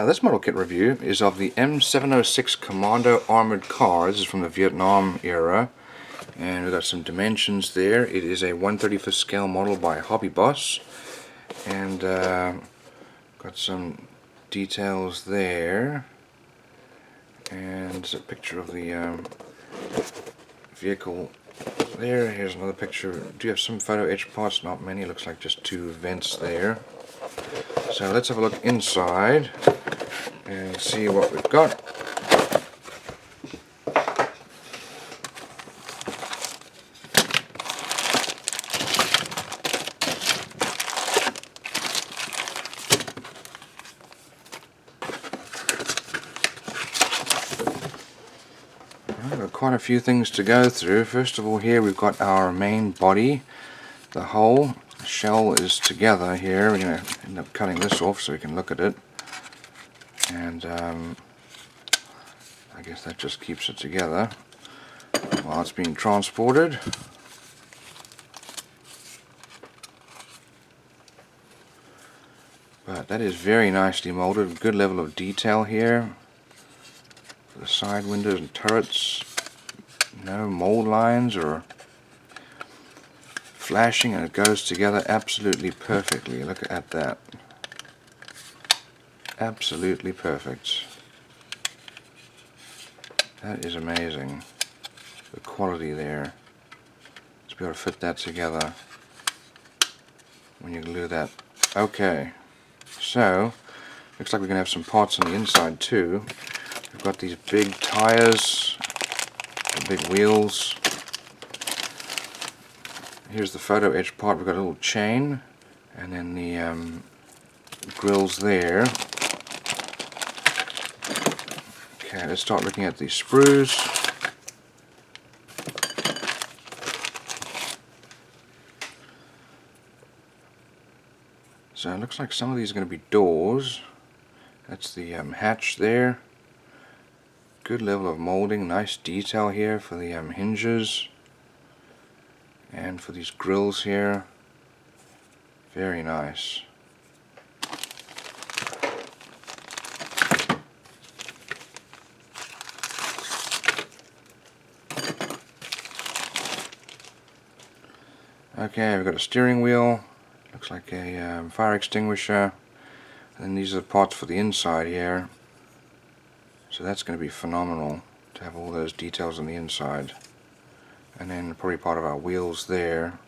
This model kit review is of the M706 Commando armored car. This is from the Vietnam era, and we've got some dimensions there. It is a 1/35th scale model by Hobby Boss, and got some details there, and a picture of the vehicle there. Here's another picture. Do you have some photo etch parts? Not many. It looks like just two vents there. So let's have a look inside and see what we've got. I've got quite a few things to go through. First of all, here we've got our main body. The whole shell is together here. We're going to end up cutting this off so we can look at it. And I guess that just keeps it together while it's being transported. But that is very nicely molded, good level of detail here for the side windows and turrets. No mold lines or flashing, and it goes together absolutely perfectly. Look at that. Absolutely perfect. That is amazing. The quality there. To be able to fit that together when you glue that. Okay, so looks like we're going to have some parts on the inside too. We've got these big tires, the big wheels. Here's the photo etch part. We've got a little chain, and then the grills there. Okay, let's start looking at these sprues. So it looks like some of these are going to be doors. That's the hatch there. Good level of molding, nice detail here for the hinges. And for these grills here, very nice. Okay, we've got a steering wheel, looks like a fire extinguisher, and then these are the parts for the inside here. So that's going to be phenomenal to have all those details on the inside. And then probably part of our wheels there.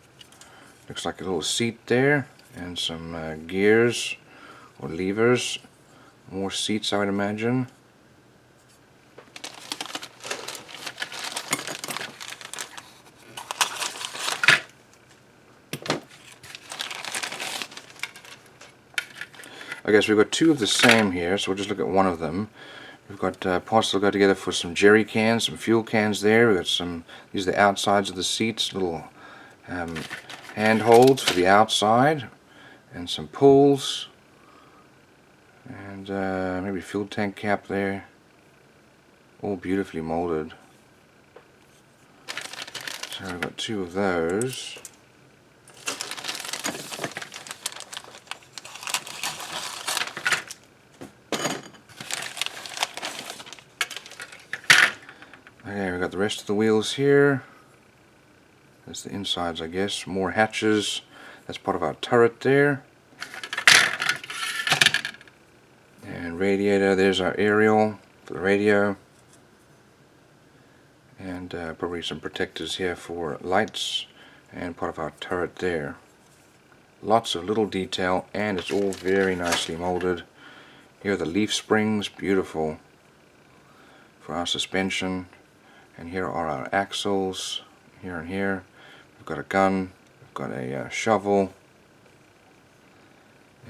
Looks like a little seat there, and some gears or levers. More seats, I would imagine. Okay, so we've got two of the same here, so we'll just look at one of them. We've got parts that go together for some jerry cans, some fuel cans there. We've got some, these are the outsides of the seats, little hand holds for the outside, and some pulls, and maybe fuel tank cap there. All beautifully molded. So we've got two of those. Okay, we've got the rest of the wheels here. That's the insides, I guess. More hatches. That's part of our turret there. And radiator, there's our aerial for the radio. And probably some protectors here for lights. And part of our turret there. Lots of little detail, and it's all very nicely molded. Here are the leaf springs, beautiful, for our suspension. And here are our axles, here and here. We've got a gun, we've got a shovel,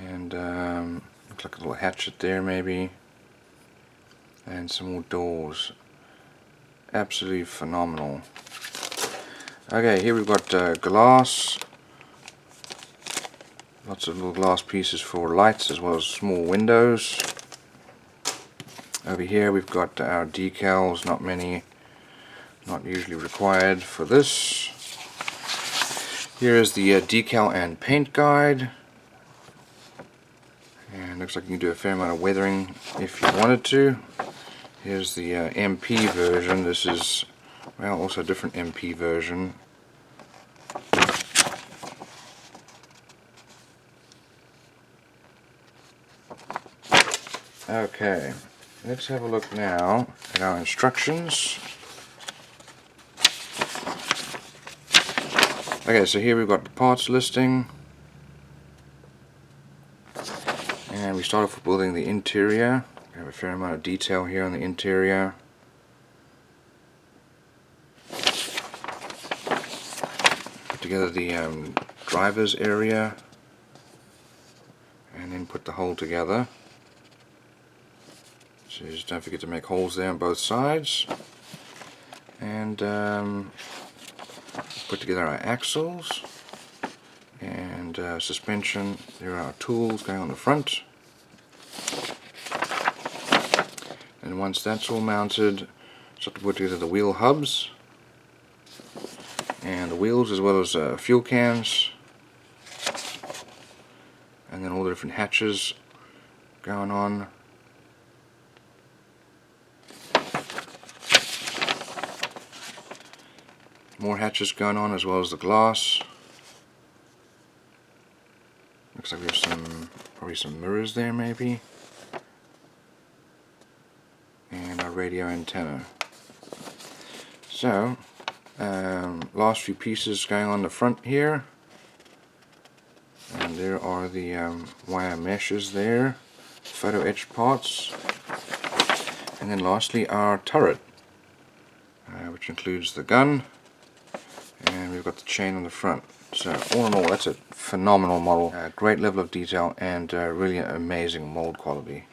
and looks like a little hatchet there maybe, and some more doors. Absolutely phenomenal. Okay, here we've got glass, lots of little glass pieces for lights as well as small windows. Over here we've got our decals, not many. Not usually required for this. Here is the decal and paint guide, and looks like you can do a fair amount of weathering if you wanted to. Here's the MP version. This is, well, also a different MP version. Okay, let's have a look now at our instructions. Okay, so here we've got the parts listing, and we start off with building the interior. We have a fair amount of detail here on the interior. Put together the driver's area, and then put the whole together. So just don't forget to make holes there on both sides, and put together our axles and suspension. There are our tools going on the front, and once that's all mounted, start to put together the wheel hubs and the wheels, as well as fuel cans, and then all the different hatches going on. More hatches going on, as well as the glass. Looks like we have probably some mirrors there, maybe. And our radio antenna. So, last few pieces going on the front here. And there are the wire meshes there, photo etched parts. And then lastly, our turret, which includes the gun. And we've got the chain on the front. So all in all, that's a phenomenal model. Great level of detail and really amazing mold quality.